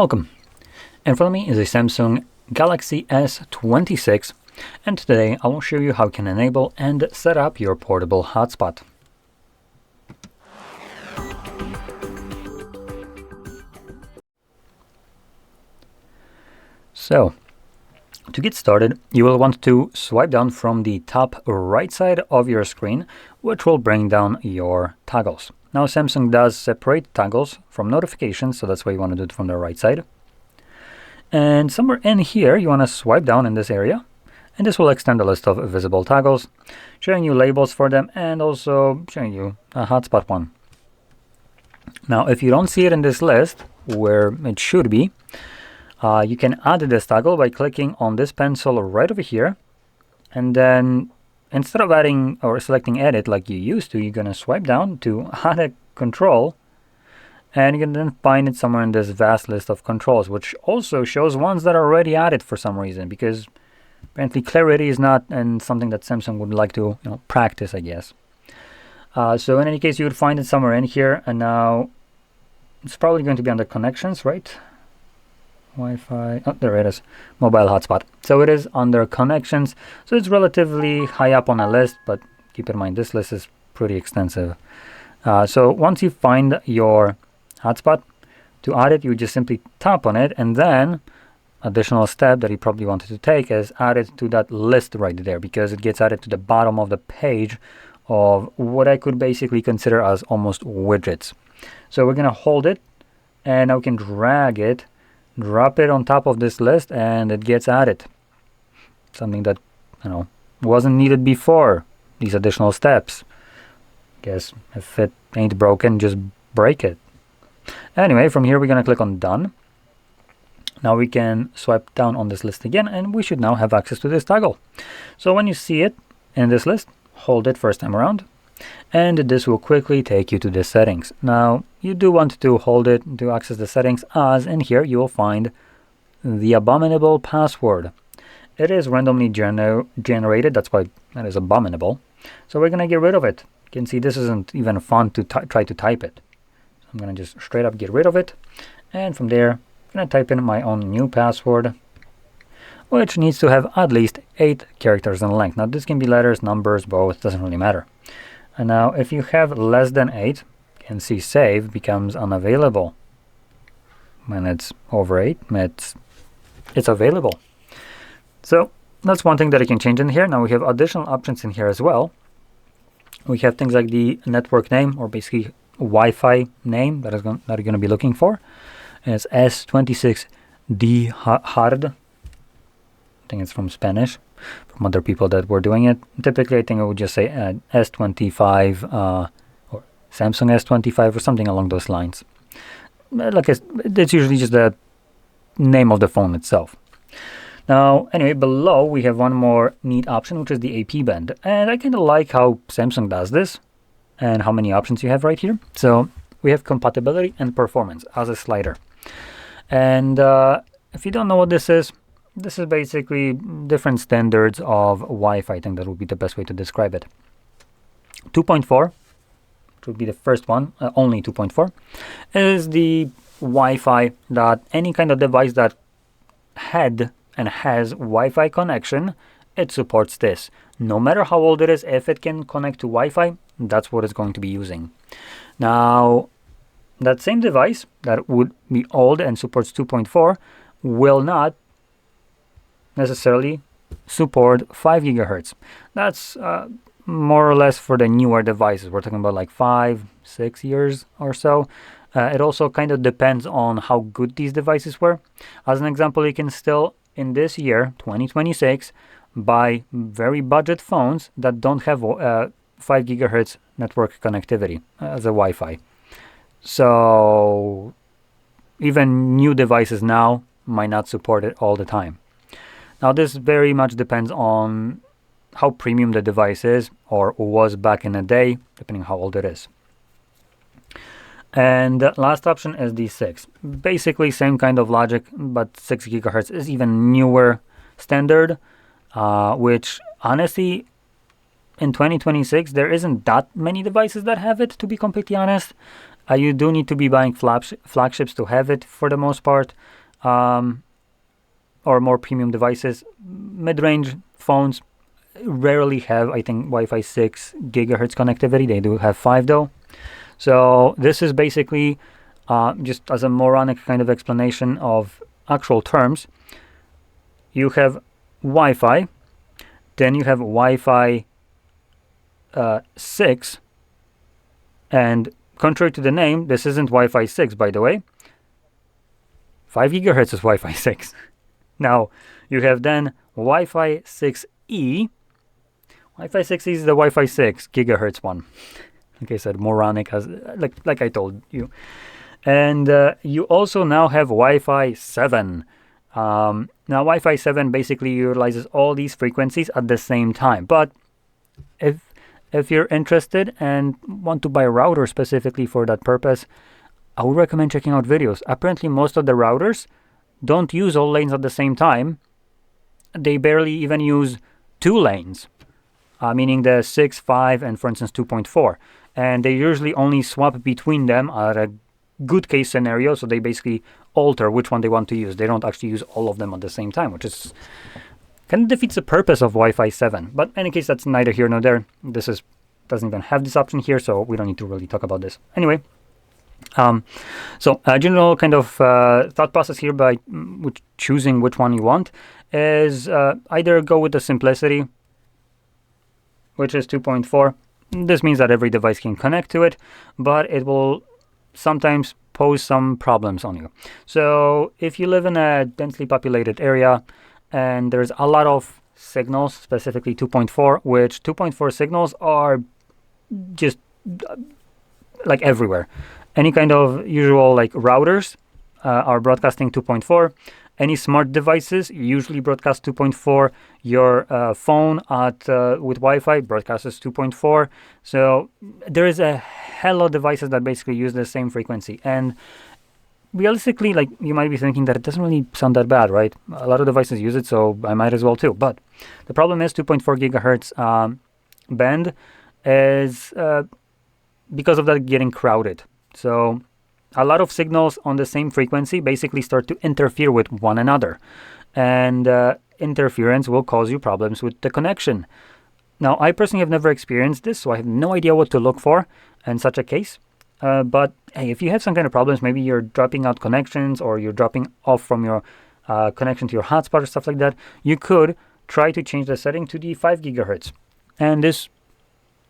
Welcome. In front of me is a Samsung Galaxy S26, and today I will show you how you can enable and set up your portable hotspot. So, to get started, you will want to swipe down from the top right side of your screen, which will bring down your toggles. Now, Samsung does separate toggles from notifications, so that's why you want to do it from the right side. And somewhere in here, you want to swipe down in this area, and this will extend the list of visible toggles, showing you labels for them, and also showing you a hotspot one. Now, if you don't see it in this list, where it should be, you can add this toggle by clicking on this pencil right over here, and then instead of adding or selecting edit like you used to, you're going to swipe down to add a control, and you can then find it somewhere in this vast list of controls, which also shows ones that are already added for some reason, because apparently clarity is not something that Samsung would like to practice, I guess. So in any case, you would find it somewhere in here, and now it's probably going to be under connections, right? Wi-Fi, oh, there it is, mobile hotspot. So it is under connections, so it's relatively high up on a list, but keep in mind this list is pretty extensive. So once you find your hotspot, to add it, you just simply tap on it, and then additional step that you probably wanted to take is add it to that list right there, because it gets added to the bottom of the page of what I could basically consider as almost widgets. So we're going to hold it, and now we can drag it, drop it on top of this list, and it gets added. Something that wasn't needed before, these additional steps. Guess if it ain't broken, just break it. Anyway, from here we're going to click on done. Now we can swipe down on this list again, and we should now have access to this toggle. So when you see it in this list, hold it first time around, and this will quickly take you to the settings. Now, you do want to hold it to access the settings, as in here you will find the abominable password. It is randomly generated, that's why that is abominable. So we're going to get rid of it. You can see this isn't even fun to try to type it. So I'm going to just straight up get rid of it. And from there, I'm going to type in my own new password, which needs to have at least 8 characters in length. Now, this can be letters, numbers, both, doesn't really matter. And now, if you have less than 8, you can see save becomes unavailable. When it's over 8, it's available. So that's one thing that I can change in here. Now we have additional options in here as well. We have things like the network name, or basically Wi-Fi name that you're going to be looking for. And it's S26D hard. I think it's from Spanish, from other people that were doing it. Typically, I think I would just say S25 or Samsung S25 or something along those lines. It's usually just the name of the phone itself. Now, anyway, below we have one more neat option, which is the AP band. And I kind of like how Samsung does this and how many options you have right here. So we have compatibility and performance as a slider. And if you don't know what this is basically different standards of Wi-Fi. I think that would be the best way to describe it. 2.4, which would be the first one, only 2.4, is the Wi-Fi that any kind of device that had and has Wi-Fi connection, it supports this. No matter how old it is, if it can connect to Wi-Fi, that's what it's going to be using. Now, that same device that would be old and supports 2.4 will not necessarily support 5 gigahertz. That's more or less for the newer devices. We're talking about like 5-6 years or so. It also kind of depends on how good these devices were. As an example, you can still, in this year, 2026, buy very budget phones that don't have 5 gigahertz network connectivity as a Wi-Fi. So even new devices now might not support it all the time. Now, this very much depends on how premium the device is, or was back in the day, depending on how old it is. And the last option is the 6. Basically, same kind of logic, but 6 gigahertz is even newer standard, which honestly, in 2026, there isn't that many devices that have it, to be completely honest. You do need to be buying flagships to have it for the most part, or more premium devices. Mid-range phones rarely have, I think, Wi-Fi 6 gigahertz connectivity. They do have 5 though. So this is basically just as a moronic kind of explanation of actual terms. You have Wi-Fi, then you have Wi-Fi 6, and contrary to the name, this isn't Wi-Fi 6, by the way. 5 gigahertz is Wi-Fi 6. Now, you have then Wi-Fi 6E. Wi-Fi 6E is the Wi-Fi 6 gigahertz one. Like I said, moronic, as like I told you. And you also now have Wi-Fi 7. Now, Wi-Fi 7 basically utilizes all these frequencies at the same time. But if you're interested and want to buy a router specifically for that purpose, I would recommend checking out videos. Apparently, most of the routers don't use all lanes at the same time. They barely even use 2 lanes, meaning the 6, 5, and for instance 2.4. And they usually only swap between them at a good case scenario, so they basically alter which one they want to use. They don't actually use all of them at the same time, which is kind of defeats the purpose of Wi-Fi 7. But in any case, that's neither here nor there. This doesn't even have this option here, so we don't need to really talk about this. Anyway, so a general kind of thought process here by choosing which one you want is either go with the simplicity, which is 2.4. This means that every device can connect to it, but it will sometimes pose some problems on you. So if you live in a densely populated area and there's a lot of signals, specifically 2.4, which 2.4 signals are just like everywhere. Any kind of usual like routers are broadcasting 2.4. Any smart devices usually broadcast 2.4. Your phone with Wi-Fi broadcasts 2.4. So there is a hell of devices that basically use the same frequency. And realistically, like, you might be thinking that it doesn't really sound that bad, right? A lot of devices use it, so I might as well too. But the problem is 2.4 gigahertz band is because of that getting crowded. So a lot of signals on the same frequency basically start to interfere with one another. And interference will cause you problems with the connection. Now, I personally have never experienced this, so I have no idea what to look for in such a case. But hey, if you have some kind of problems, maybe you're dropping out connections or you're dropping off from your connection to your hotspot or stuff like that, you could try to change the setting to the 5 gigahertz. And this,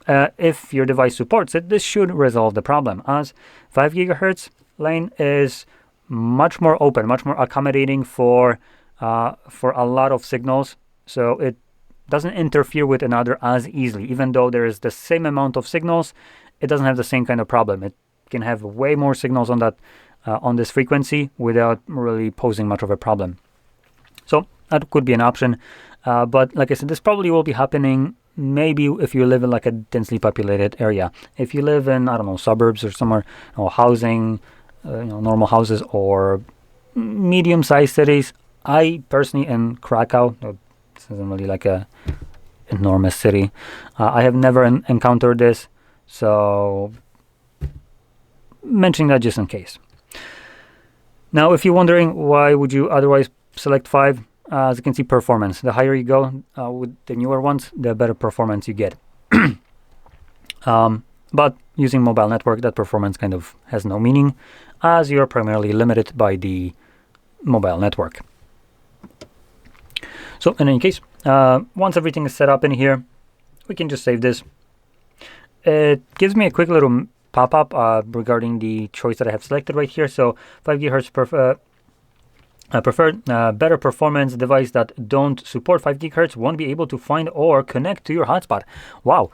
if your device supports it, this should resolve the problem, as 5 gigahertz lane is much more open, much more accommodating for a lot of signals. So it doesn't interfere with another as easily. Even though there is the same amount of signals, it doesn't have the same kind of problem. It can have way more signals on that on this frequency without really posing much of a problem. So that could be an option. But like I said, this probably will be happening maybe if you live in like a densely populated area. If you live in, I don't know, suburbs or somewhere, housing, normal houses or medium-sized cities. I personally, in Krakow, this isn't really like a enormous city, I have never encountered this, so mentioning that just in case. Now, if you're wondering why would you otherwise select 5, as you can see, performance. The higher you go with the newer ones, the better performance you get. But using mobile network, that performance kind of has no meaning, as you are primarily limited by the mobile network. So in any case, once everything is set up in here, we can just save this. It gives me a quick little pop-up regarding the choice that I have selected right here. So 5 gigahertz preferred better performance. Device that don't support 5 gigahertz won't be able to find or connect to your hotspot. Wow.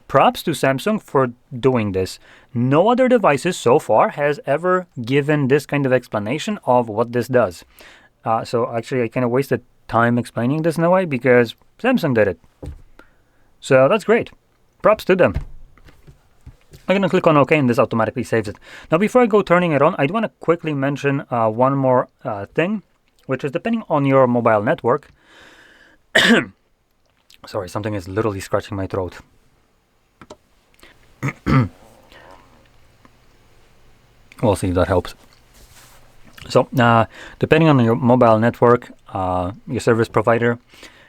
Props to Samsung for doing this. No other devices so far has ever given this kind of explanation of what this does. So actually, I kind of wasted time explaining this in a way because Samsung did it. So that's great. Props to them. I'm going to click on OK, and this automatically saves it. Now, before I go turning it on, I do want to quickly mention one more thing, which is depending on your mobile network. Sorry, something is literally scratching my throat. We'll see if that helps. So depending on your mobile network, your service provider,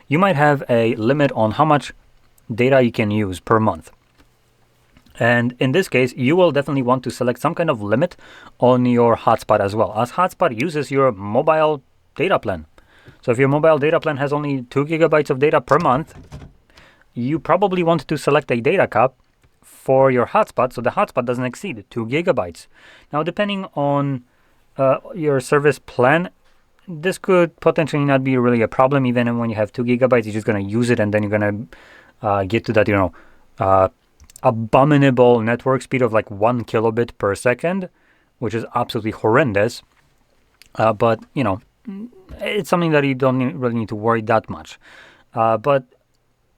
you might have a limit on how much data you can use per month. And in this case, you will definitely want to select some kind of limit on your hotspot as well, as hotspot uses your mobile data plan. So if your mobile data plan has only 2 gigabytes of data per month, you probably want to select a data cap for your hotspot so the hotspot doesn't exceed 2 gigabytes. Now, depending on your service plan, this could potentially not be really a problem. Even when you have 2 gigabytes, you're just going to use it, and then you're going to get to that, abominable network speed of like 1 kilobit per second, which is absolutely horrendous. But it's something that you don't really need to worry that much. But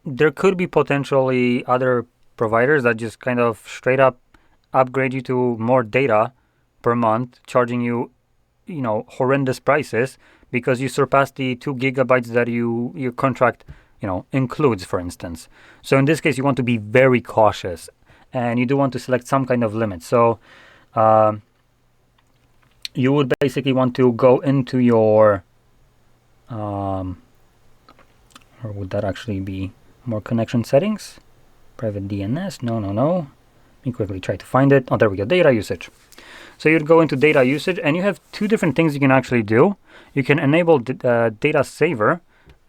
there could be potentially other providers that just kind of straight up upgrade you to more data per month, charging you, horrendous prices because you surpassed the 2 gigabytes that your contract includes, for instance. So in this case, you want to be very cautious, and you do want to select some kind of limit. So you would basically want to go into your, or would that actually be more connection settings? Private DNS? No. Let me quickly try to find it. Oh, there we go, data usage. So you'd go into data usage, and you have two different things you can actually do. You can enable data saver.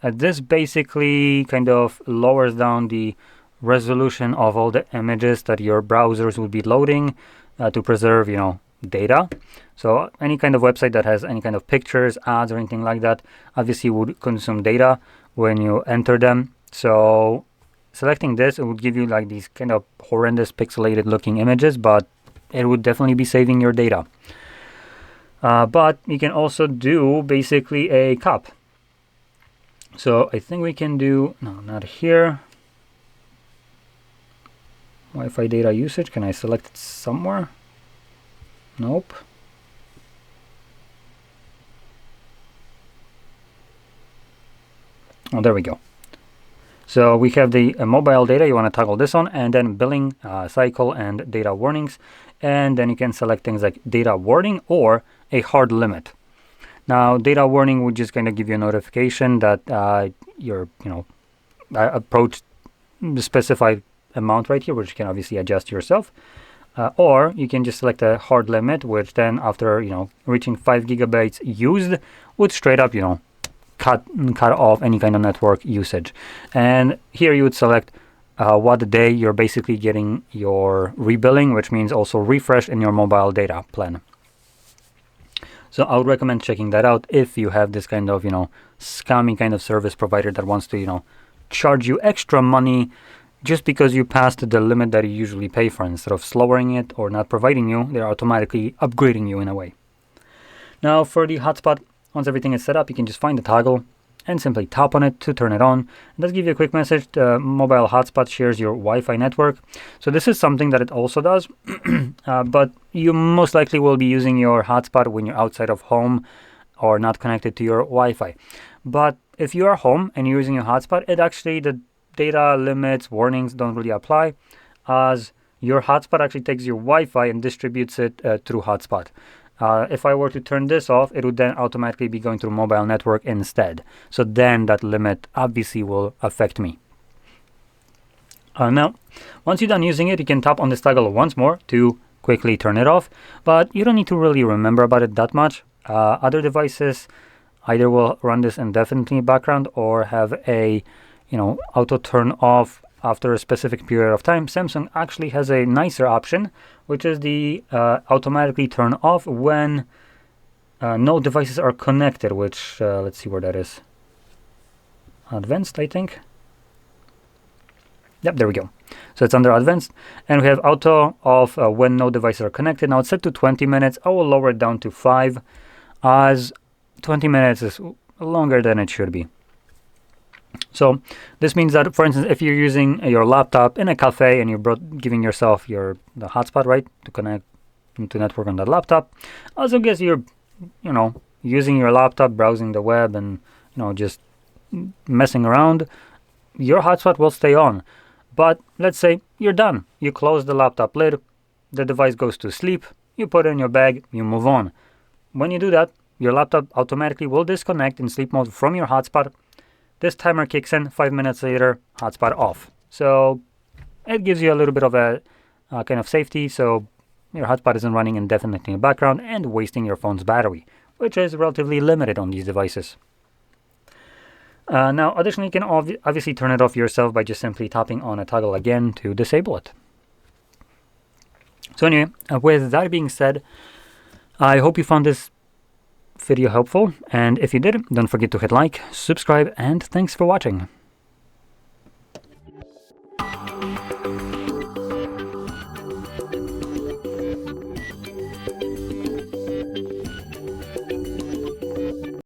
This basically kind of lowers down the resolution of all the images that your browsers would be loading to preserve, data. So any kind of website that has any kind of pictures, ads, or anything like that, obviously would consume data when you enter them. So selecting this, it would give you like these kind of horrendous pixelated looking images, but it would definitely be saving your data. But you can also do basically a cap. So I think we can do, no, not here. Wi-Fi data usage, can I select it somewhere? Nope. Oh, there we go. So we have the mobile data, you want to toggle this on, and then billing cycle and data warnings. And then you can select things like data warning or a hard limit. Now, data warning would just kind of give you a notification that you're, approached the specified amount right here, which you can obviously adjust yourself. Or you can just select a hard limit, which then after, reaching 5 gigabytes used would straight up, cut off any kind of network usage. And here you would select what day you're basically getting your rebilling, which means also refresh in your mobile data plan. So I would recommend checking that out if you have this kind of, scammy kind of service provider that wants to, charge you extra money just because you passed the limit that you usually pay for. Instead of lowering it or not providing you, they're automatically upgrading you in a way. Now for the hotspot, once everything is set up, you can just find the toggle and simply tap on it to turn it on. It does give you a quick message. Mobile hotspot shares your Wi-Fi network. So this is something that it also does, but you most likely will be using your hotspot when you're outside of home or not connected to your Wi-Fi. But if you are home and you're using your hotspot, the data limits, warnings don't really apply, as your hotspot actually takes your Wi-Fi and distributes it through hotspot. If I were to turn this off, it would then automatically be going through mobile network instead. So then that limit obviously will affect me. Now, once you're done using it, you can tap on this toggle once more to quickly turn it off. But you don't need to really remember about it that much. Other devices either will run this indefinitely in background or have a, auto turn off after a specific period of time. Samsung actually has a nicer option, which is the automatically turn off when no devices are connected, which, let's see where that is. Advanced, I think. Yep, there we go. So it's under advanced. And we have auto off when no devices are connected. Now it's set to 20 minutes. I will lower it down to 5, as 20 minutes is longer than it should be. So this means that, for instance, if you're using your laptop in a cafe and you're giving yourself the hotspot, right, to connect to network on that laptop, as long as you're, using your laptop, browsing the web, and just messing around, your hotspot will stay on. But let's say you're done. You close the laptop lid, the device goes to sleep, you put it in your bag, you move on. When you do that, your laptop automatically will disconnect in sleep mode from your hotspot. This timer kicks in, 5 minutes later, hotspot off. So it gives you a little bit of a kind of safety, so your hotspot isn't running indefinitely in the background and wasting your phone's battery, which is relatively limited on these devices. Now, additionally, you can obviously turn it off yourself by just simply tapping on a toggle again to disable it. So anyway, with that being said, I hope you found this video helpful, and if you did, don't forget to hit like, subscribe, and thanks for watching.